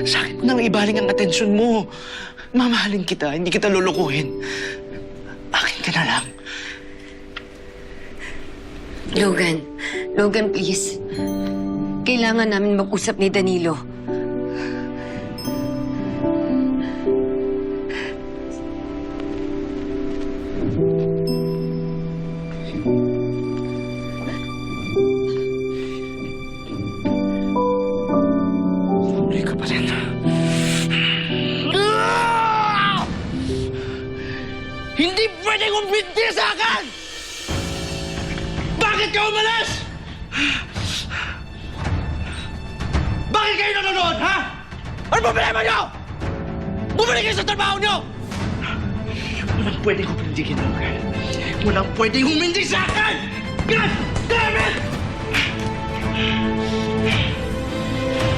Sa akin mo nang ibaling ang atensyon mo. Mamahalin kita, hindi kita lulukuhin. Akin ka na lang. Logan, please. Kailangan namin mag-usap ni Danilo. Tuloy ka pa rin. Hindi pwede kong binti sa akin! Bakit ka umalis? Bakit kayo nanonood, ha? Ano problema nyo? Bumalik kayo sa trabaho nyo! Walang pwedeng humindigin, Logan. Walang pwedeng humindig sa akin! God damn it!